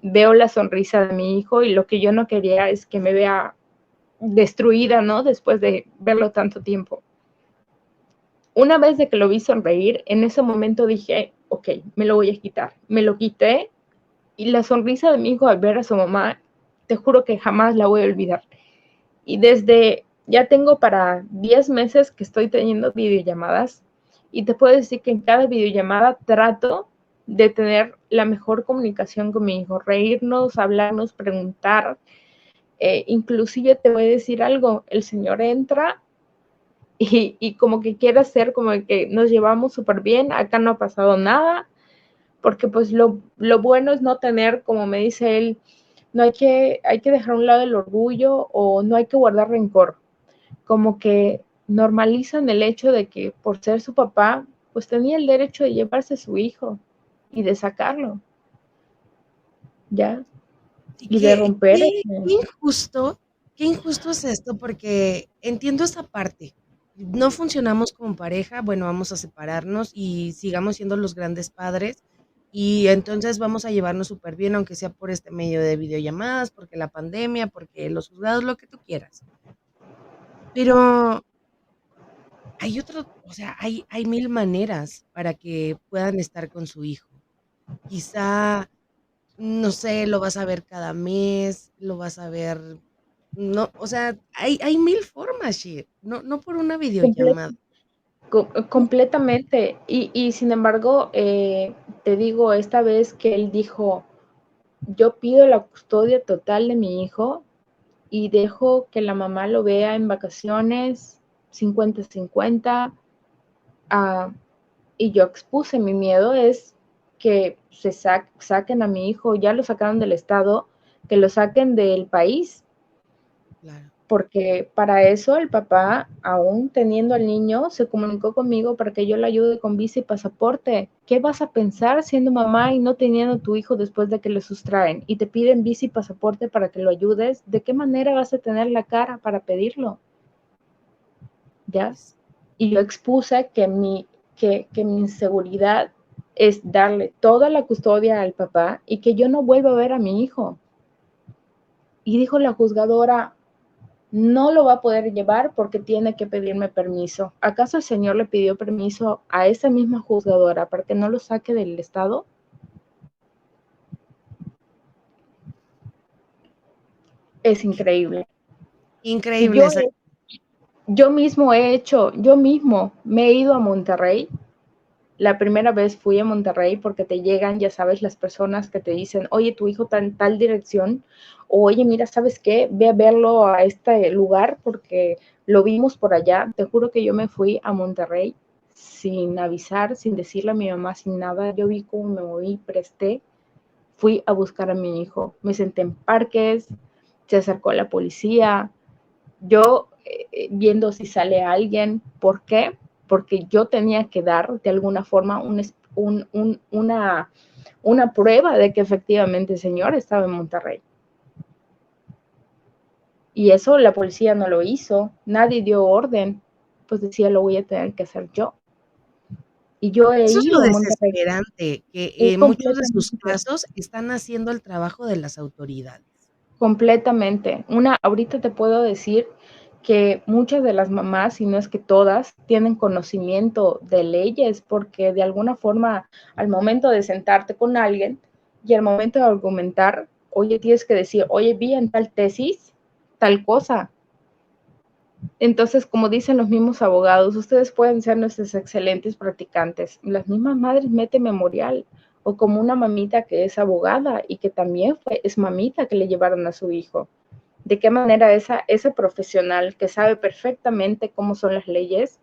veo la sonrisa de mi hijo y lo que yo no quería es que me vea destruida, ¿no? Después de verlo tanto tiempo. Una vez de que lo vi sonreír, en ese momento dije, ok, me lo voy a quitar. Me lo quité y la sonrisa de mi hijo al ver a su mamá, te juro que jamás la voy a olvidar. Y ya tengo para 10 meses que estoy teniendo videollamadas y te puedo decir que en cada videollamada trato de tener la mejor comunicación con mi hijo, reírnos, hablarnos, preguntar. Inclusive te voy a decir algo, el señor entra y como que quiere hacer como que nos llevamos súper bien, acá no ha pasado nada, porque pues lo bueno es no tener, como me dice él, no hay que dejar a un lado el orgullo o no hay que guardar rencor. Como que normalizan el hecho de que por ser su papá, pues tenía el derecho de llevarse a su hijo y de sacarlo, ¿ya? Y de romper. Qué injusto es esto, porque entiendo esa parte. No funcionamos como pareja, bueno, vamos a separarnos y sigamos siendo los grandes padres. Y entonces vamos a llevarnos súper bien, aunque sea por este medio de videollamadas, porque la pandemia, porque los juzgados, lo que tú quieras. Pero hay otro, o sea, hay mil maneras para que puedan estar con su hijo. Quizá, no sé, lo vas a ver cada mes, lo vas a ver, no, o sea, hay mil formas, Shir, no por una Comple- videollamada. Completamente. Y sin embargo, te digo, esta vez que él dijo, yo pido la custodia total de mi hijo y dejo que la mamá lo vea en vacaciones 50-50, y yo expuse mi miedo es que saquen a mi hijo, ya lo sacaron del estado, que lo saquen del país, Claro. porque para eso el papá, aún teniendo al niño, se comunicó conmigo para que yo le ayude con visa y pasaporte. ¿Qué vas a pensar siendo mamá y no teniendo tu hijo después de que lo sustraen y te piden visa y pasaporte para que lo ayudes? ¿De qué manera vas a tener la cara para pedirlo? ¿Ya? Pues, Y yo expuse que mi inseguridad es darle toda la custodia al papá y que yo no vuelva a ver a mi hijo. Y dijo la juzgadora, no lo va a poder llevar porque tiene que pedirme permiso. ¿Acaso el señor le pidió permiso a esa misma juzgadora para que no lo saque del estado? Es increíble. increíble Yo, esa. yo mismo me he ido a Monterrey. La primera vez fui a Monterrey porque te llegan, ya sabes, las personas que te dicen, oye, tu hijo está en tal dirección, o oye, mira, ¿sabes qué? Ve a verlo a este lugar porque lo vimos por allá. Te juro que yo me fui a Monterrey sin avisar, sin decirle a mi mamá, sin nada. Yo vi cómo me moví, presté, fui a buscar a mi hijo. Me senté en parques, se acercó la policía, yo viendo si sale alguien. ¿Por qué? Porque yo tenía que dar de alguna forma una prueba de que efectivamente el señor estaba en Monterrey. Y eso la policía no lo hizo, nadie dio orden, pues decía, lo voy a tener que hacer yo. Y yo he Eso es lo ido a Monterrey desesperante, que muchos de sus completamente. casos están haciendo el trabajo de las autoridades. Completamente. Ahorita te puedo decir que muchas de las mamás, si no es que todas, tienen conocimiento de leyes porque de alguna forma al momento de sentarte con alguien y al momento de argumentar, oye, tienes que decir, oye, vi en tal tesis tal cosa. Entonces, como dicen los mismos abogados, ustedes pueden ser nuestros excelentes practicantes. Las mismas madres meten memorial, o como una mamita que es abogada y que también es mamita que le llevaron a su hijo. ¿De qué manera esa profesional que sabe perfectamente cómo son las leyes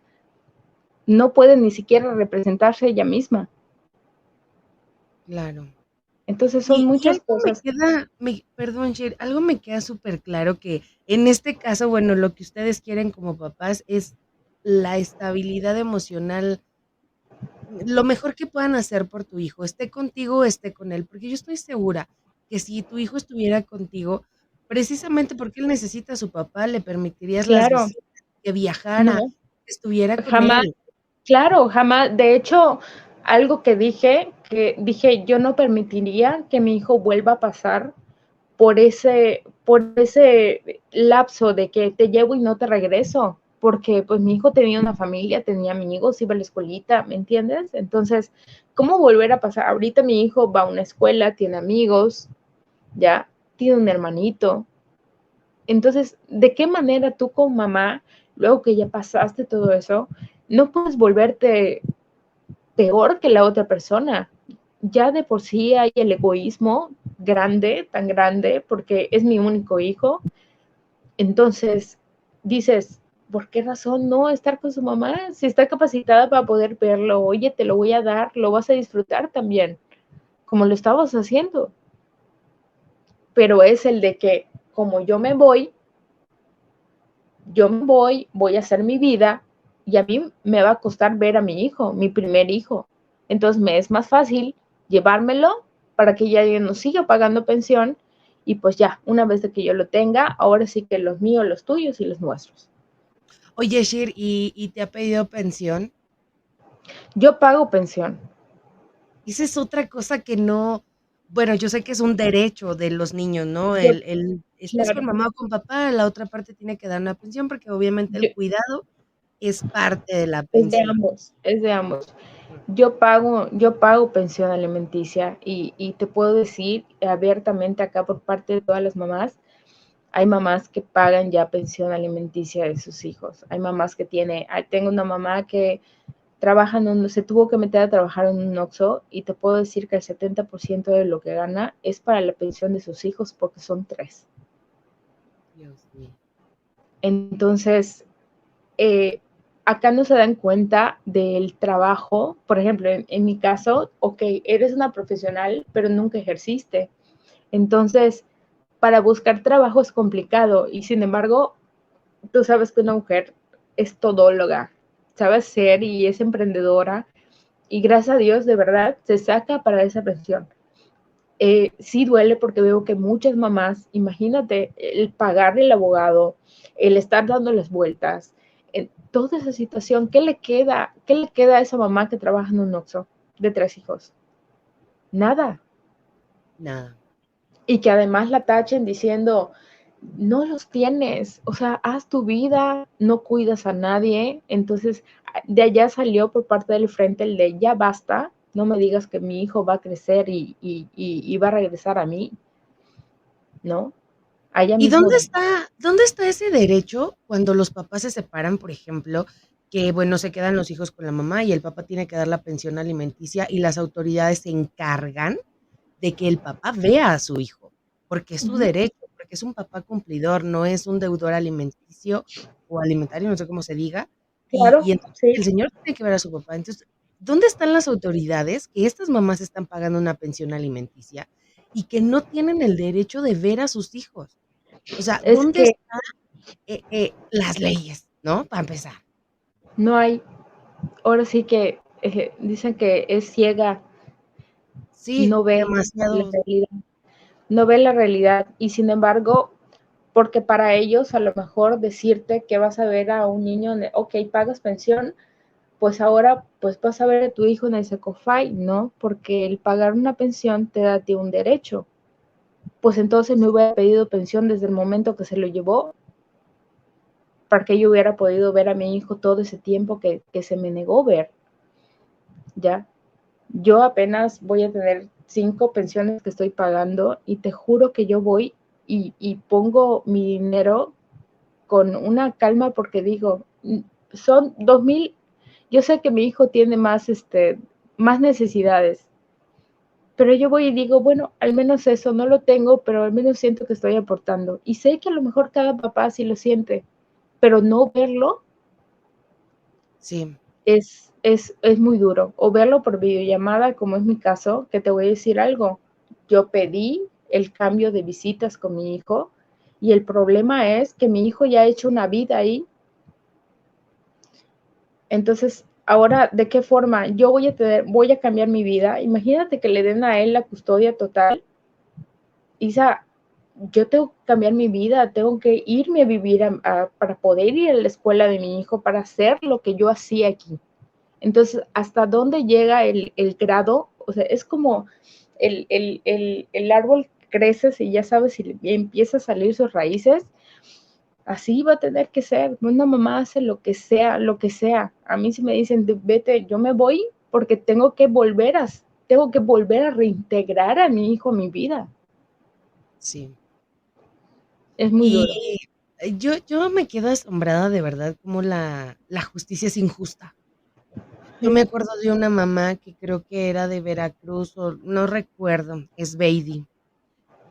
no puede ni siquiera representarse ella misma? Claro. Entonces son Y muchas algo me cosas. queda, perdón, Sher, algo me queda súper claro que en este caso, bueno, lo que ustedes quieren como papás es la estabilidad emocional, lo mejor que puedan hacer por tu hijo, esté contigo o esté con él, porque yo estoy segura que si tu hijo estuviera contigo, precisamente porque él necesita a su papá, le permitirías las Claro, visitas, que viajara, no, que estuviera con jamás. él. Claro, jamás. De hecho, algo que dije, yo no permitiría que mi hijo vuelva a pasar por ese lapso de que te llevo y no te regreso, porque pues mi hijo tenía una familia, tenía amigos, iba a la escuelita, ¿me entiendes? Entonces, ¿cómo volver a pasar? Ahorita mi hijo va a una escuela, tiene amigos, ya, tiene un hermanito. Entonces, ¿de qué manera tú como mamá, luego que ya pasaste todo eso, no puedes volverte peor que la otra persona? Ya de por sí hay el egoísmo grande, tan grande, porque es mi único hijo. Entonces dices, ¿por qué razón no estar con su mamá? Si está capacitada para poder verlo, oye, te lo voy a dar, lo vas a disfrutar también, como lo estabas haciendo. Pero es el de que, como voy a hacer mi vida y a mí me va a costar ver a mi hijo, mi primer hijo. Entonces me es más fácil llevármelo para que ya yo no siga pagando pensión y pues ya, una vez de que yo lo tenga, ahora sí que los míos, los tuyos y los nuestros. Oye, Shir, ¿y te ha pedido pensión? Yo pago pensión. Esa es otra cosa que no, bueno, yo sé que es un derecho de los niños, ¿no? Yo, El estés con claro, mamá o con papá, la otra parte tiene que dar una pensión porque obviamente el yo, cuidado es parte de la es de pensión. ambos, es de ambos. Mm. Yo pago pensión alimenticia y te puedo decir abiertamente acá por parte de todas las mamás, hay mamás que pagan ya pensión alimenticia de sus hijos. Hay mamás que tengo una mamá que trabaja se tuvo que meter a trabajar en un Oxxo y te puedo decir que el 70% de lo que gana es para la pensión de sus hijos porque son 3. Dios mío. Entonces, eh, acá no se dan cuenta del trabajo. Por ejemplo, en mi caso, ok, eres una profesional, pero nunca ejerciste. Entonces, para buscar trabajo es complicado y sin embargo, tú sabes que una mujer es todóloga, sabe ser y es emprendedora y gracias a Dios de verdad se saca para esa pensión. Sí duele porque veo que muchas mamás, imagínate el pagarle el abogado, el estar dando las vueltas, toda esa situación, qué le queda a esa mamá que trabaja en un Oxxo de 3 hijos? Nada. Nada. Y que además la tachen diciendo, no los tienes, o sea, haz tu vida, no cuidas a nadie. Entonces, de allá salió por parte del frente el de ya basta, no me digas que mi hijo va a crecer y va a regresar a mí, ¿no? Allá ¿Y mismo. dónde está ese derecho cuando los papás se separan, por ejemplo, que bueno, se quedan los hijos con la mamá y el papá tiene que dar la pensión alimenticia y las autoridades se encargan de que el papá vea a su hijo, porque es su Ujú, derecho, porque es un papá cumplidor, no es un deudor alimenticio o alimentario, no sé cómo se diga, claro, y entonces sí, el señor tiene que ver a su papá. Entonces, ¿dónde están las autoridades que estas mamás están pagando una pensión alimenticia y que no tienen el derecho de ver a sus hijos? O sea, es ¿dónde que están las leyes, no? Para empezar. no hay, ahora sí que dicen que es ciega, Sí, no ve la demasiado. realidad, no ve la realidad y sin embargo porque para ellos a lo mejor decirte que vas a ver a un niño, ok, pagas pensión, pues ahora pues vas a ver a tu hijo en el Secofy, ¿no? Porque el pagar una pensión te da a ti un derecho. Pues entonces me hubiera pedido pensión desde el momento que se lo llevó, para que yo hubiera podido ver a mi hijo todo ese tiempo que se me negó ver, ¿ya? Yo apenas voy a tener 5 pensiones que estoy pagando y te juro que yo voy y pongo mi dinero con una calma porque digo, son 2000, yo sé que mi hijo tiene más necesidades, pero yo voy y digo, bueno, al menos eso no lo tengo, pero al menos siento que estoy aportando. Y sé que a lo mejor cada papá sí lo siente, pero no verlo Sí, es muy duro. O verlo por videollamada, como es mi caso, que te voy a decir algo. Yo pedí el cambio de visitas con mi hijo y el problema es que mi hijo ya ha hecho una vida ahí. Entonces, ahora, ¿de qué forma? Yo voy a cambiar mi vida. Imagínate que le den a él la custodia total. Isa, yo tengo que cambiar mi vida, tengo que irme a vivir para poder ir a la escuela de mi hijo, para hacer lo que yo hacía aquí. Entonces, ¿hasta dónde llega el grado? O sea, es como el árbol crece y ya sabes, si empieza a salir sus raíces, así va a tener que ser. Una mamá hace lo que sea, lo que sea. A mí si me dicen, vete, yo me voy porque tengo que volver a reintegrar a mi hijo a mi vida. sí. Es muy duro. Y yo me quedo asombrada de verdad como la justicia es injusta. Yo me Sí, acuerdo de una mamá que creo que era de Veracruz, o no recuerdo, es Beidi,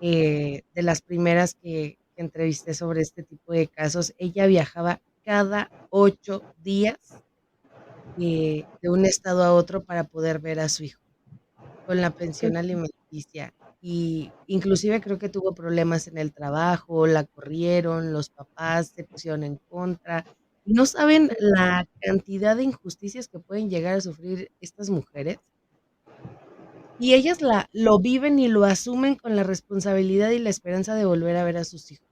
de las primeras que entrevisté sobre este tipo de casos. Ella viajaba cada 8 días de un estado a otro para poder ver a su hijo, con la pensión alimenticia. Y inclusive creo que tuvo problemas en el trabajo, la corrieron, los papás se pusieron en contra. No saben la cantidad de injusticias que pueden llegar a sufrir estas mujeres. Y ellas lo viven y lo asumen con la responsabilidad y la esperanza de volver a ver a sus hijos.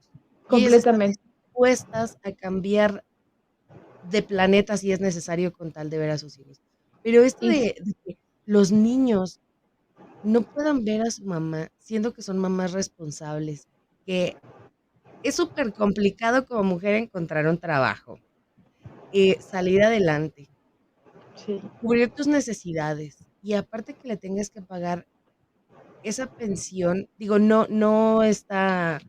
Y ellas están completamente. dispuestas a cambiar de planeta si es necesario con tal de ver a sus hijos. Pero esto Y de que los niños no puedan ver a su mamá, siendo que son mamás responsables, que es súper complicado como mujer encontrar un trabajo, salir adelante, sí, cubrir tus necesidades y aparte que le tengas que pagar esa pensión, digo, no está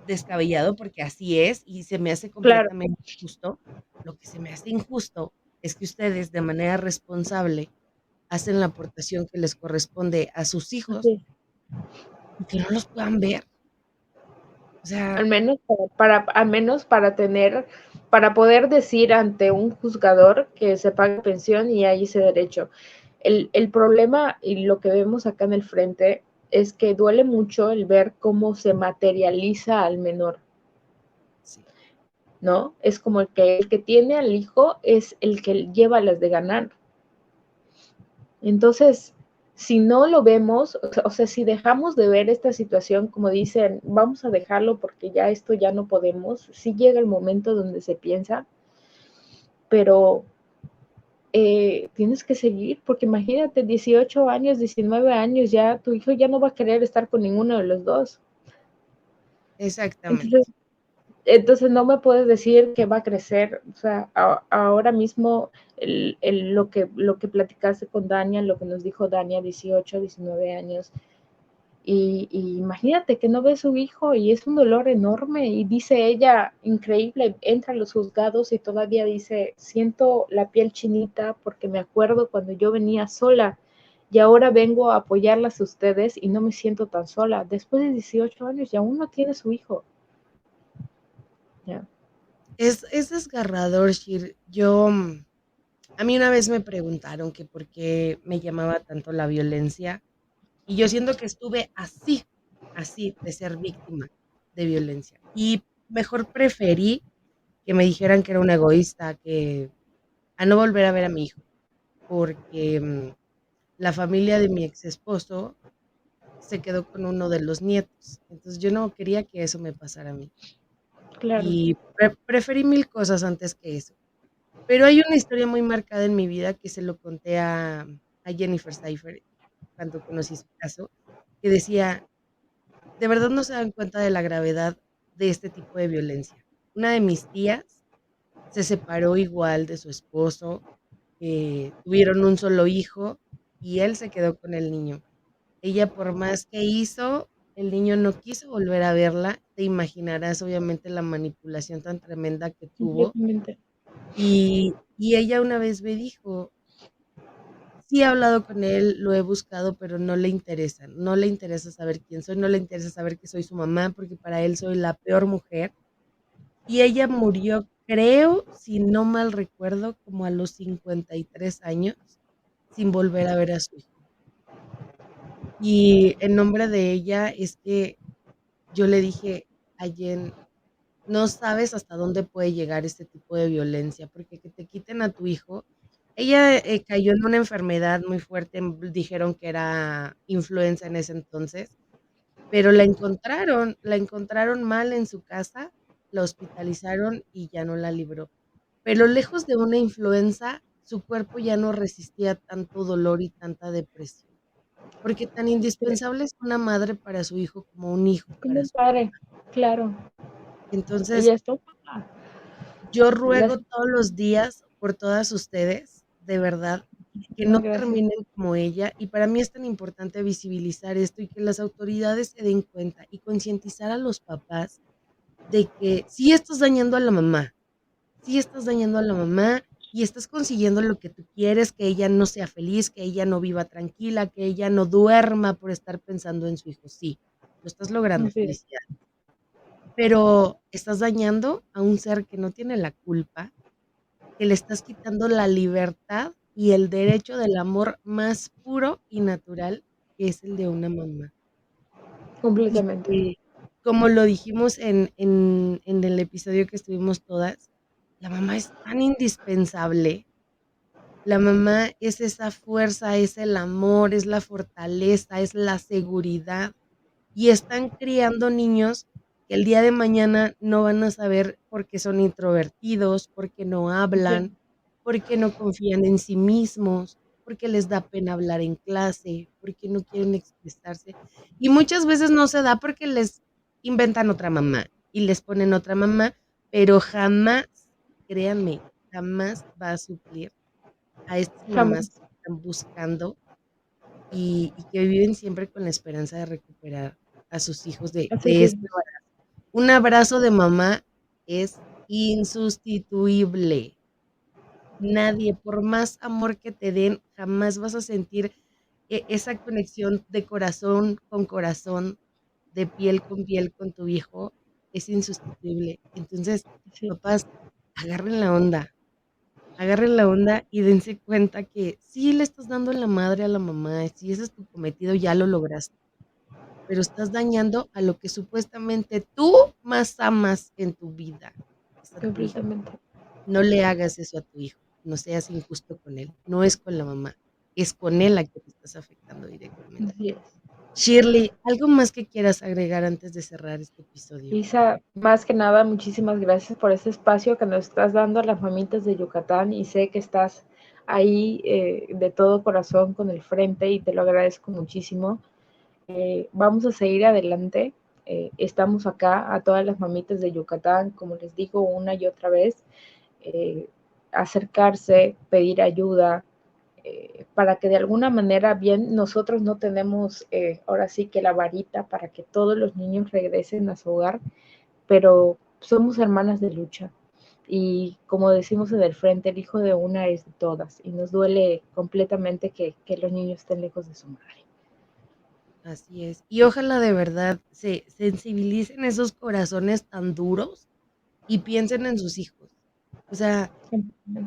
descabellado porque así es y se me hace claro, completamente justo. Lo que se me hace injusto es que ustedes de manera responsable hacen la aportación que les corresponde a sus hijos así. y que no los puedan ver. O sea, Al menos al menos para poder decir ante un juzgador que se pague pensión y hay ese derecho. El problema y lo que vemos acá en el frente es que duele mucho el ver cómo se materializa al menor, sí, ¿no? Es como el que tiene al hijo es el que lleva las de ganar. Entonces, si no lo vemos, o sea, si dejamos de ver esta situación, como dicen, vamos a dejarlo porque ya esto ya no podemos, sí llega el momento donde se piensa, pero tienes que seguir, porque imagínate, 18 años, 19 años, ya tu hijo ya no va a querer estar con ninguno de los dos. Entonces, exactamente. entonces no me puedes decir que va a crecer, o sea, ahora mismo lo que platicaste con Dania, lo que nos dijo Dania, 18, 19 años, y imagínate que no ve a su hijo y es un dolor enorme y dice ella, increíble, entra a los juzgados y todavía dice, siento la piel chinita porque me acuerdo cuando yo venía sola y ahora vengo a apoyarlas a ustedes y no me siento tan sola. Después de 18 años y aún no tiene su hijo. Ya. Es desgarrador, Shir. A mí una vez me preguntaron que por qué me llamaba tanto la violencia y yo siento que estuve así de ser víctima de violencia. Y mejor preferí que me dijeran que era una egoísta, que a no volver a ver a mi hijo, porque la familia de mi ex esposo se quedó con uno de los nietos. Entonces yo no quería que eso me pasara a mí. Claro, Y preferí mil cosas antes que eso. Pero hay una historia muy marcada en mi vida que se lo conté a Jennifer Seifer cuando conocí su caso, que decía, de verdad no se dan cuenta de la gravedad de este tipo de violencia. Una de mis tías se separó igual de su esposo, tuvieron un solo hijo y él se quedó con el niño. Ella por más que hizo, el niño no quiso volver a verla, te imaginarás obviamente la manipulación tan tremenda que tuvo. Completamente. Y ella una vez me dijo, sí he hablado con él, lo he buscado, pero no le interesa saber quién soy, no le interesa saber que soy su mamá, porque para él soy la peor mujer. Y ella murió, creo, si no mal recuerdo, como a los 53 años, sin volver a ver a su hijo. Y en nombre de ella es que yo le dije a Jen, no sabes hasta dónde puede llegar este tipo de violencia, porque que te quiten a tu hijo. Ella cayó en una enfermedad muy fuerte, dijeron que era influenza en ese entonces, pero la encontraron mal en su casa, la hospitalizaron y ya no la libró. Pero lejos de una influenza, su cuerpo ya no resistía tanto dolor y tanta depresión, porque tan Sí, indispensable es una madre para su hijo como un hijo como para un su. padre, claro. Entonces, Y esto, yo las, ruego todos los días por todas ustedes, de verdad, que no muchísimas gracias. terminen como ella. Y para mí es tan importante visibilizar esto y que las autoridades se den cuenta y concientizar a los papás de que sí estás dañando a la mamá, sí estás dañando a la mamá y estás consiguiendo lo que tú quieres, que ella no sea feliz, que ella no viva tranquila, que ella no duerma por estar pensando en su hijo. Sí, lo estás logrando, Así es, felicidad. Pero estás dañando a un ser que no tiene la culpa, que le estás quitando la libertad y el derecho del amor más puro y natural, que es el de una mamá. Y completamente. que, como lo dijimos en el episodio que estuvimos todas, la mamá es tan indispensable. La mamá es esa fuerza, es el amor, es la fortaleza, es la seguridad y están criando niños que el día de mañana no van a saber por qué son introvertidos, por qué no hablan, Sí, por qué no confían en sí mismos, por qué les da pena hablar en clase, por qué no quieren expresarse. Y muchas veces no se da porque les inventan otra mamá y les ponen otra mamá, pero jamás, créanme, jamás va a suplir a estas mamás jamás. que están buscando y que viven siempre con la esperanza de recuperar a sus hijos Así de este es, embarazo. Un abrazo de mamá es insustituible. Nadie, por más amor que te den, jamás vas a sentir esa conexión de corazón, de piel con tu hijo, es insustituible. Entonces, sí, papás, agarren la onda, agarren la onda y dense cuenta que sí le estás dando la madre a la mamá, si ese es tu cometido, ya lo lograste, pero estás dañando a lo que supuestamente tú más amas en tu vida, es a tu hijo. completamente. No le hagas eso a tu hijo, no seas injusto con él, no es con la mamá, es con él a que te estás afectando directamente. Así es. Shirley, ¿algo más que quieras agregar antes de cerrar este episodio? Isa, más que nada, muchísimas gracias por este espacio que nos estás dando a las mamitas de Yucatán y sé que estás ahí de todo corazón con el frente y te lo agradezco muchísimo. Vamos a seguir adelante. Estamos acá a todas las mamitas de Yucatán, como les digo una y otra vez, eh, acercarse, pedir ayuda, para que de alguna manera, bien, nosotros no tenemos ahora sí que la varita para que todos los niños regresen a su hogar, pero somos hermanas de lucha. Y como decimos en el frente, el hijo de una es de todas. Y nos duele completamente que los niños estén lejos de su madre. Así es. Y ojalá de verdad se sensibilicen esos corazones tan duros y piensen en sus hijos. O sea,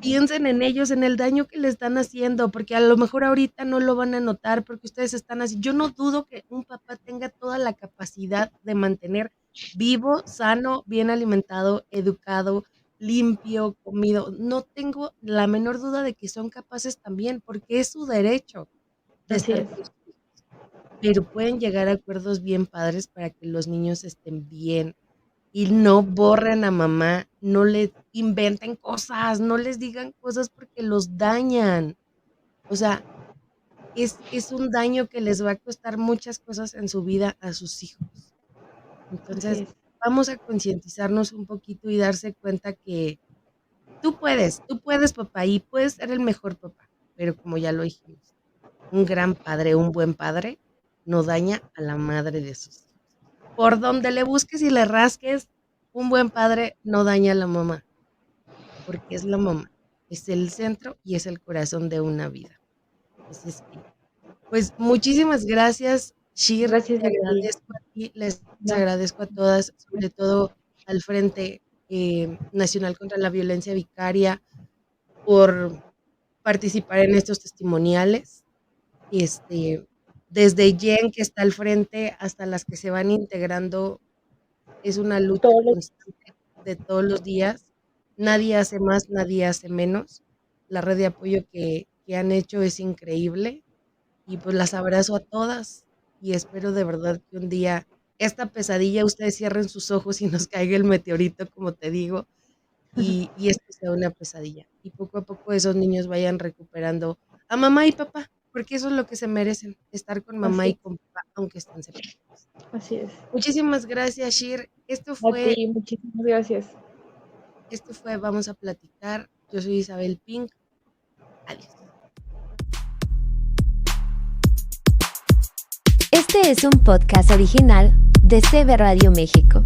piensen en ellos, en el daño que le están haciendo, porque a lo mejor ahorita no lo van a notar porque ustedes están así. Yo no dudo que un papá tenga toda la capacidad de mantener vivo, sano, bien alimentado, educado, limpio, comido. No tengo la menor duda de que son capaces también, porque es su derecho de Así estar es, con sus hijos. Pero pueden llegar a acuerdos bien padres para que los niños estén bien y no borren a mamá, no les inventen cosas, no les digan cosas porque los dañan. O sea, es un daño que les va a costar muchas cosas en su vida a sus hijos. así Entonces, es. vamos a concientizarnos un poquito y darse cuenta que tú puedes, papá, y puedes ser el mejor papá, pero como ya lo dijimos, un gran padre, un buen padre, no daña a la madre de sus hijos. por donde le busques y le rasques, un buen padre no daña a la mamá, porque es la mamá, es el centro y es el corazón de una vida. Así es que, pues muchísimas gracias, Shir, Gracias te a ti. agradezco a ti, les No, agradezco a todas, sobre todo al Frente Nacional contra la Violencia Vicaria, por participar en estos testimoniales. Desde Jen, que está al frente, hasta las que se van integrando, es una lucha todo lo constante de todos los días. Nadie hace más, nadie hace menos. La red de apoyo que han hecho es increíble y pues las abrazo a todas y espero de verdad que un día esta pesadilla ustedes cierren sus ojos y nos caiga el meteorito, como te digo, y esto sea una pesadilla. Y poco a poco esos niños vayan recuperando a mamá y papá, porque eso es lo que se merecen, estar con mamá y así, con papá, aunque estén separados. así es. Muchísimas gracias, Shir. A ti, muchísimas gracias. Esto fue Vamos a Platicar. Yo soy Isabel Pink. Adiós. Este es un podcast original de CB Radio México.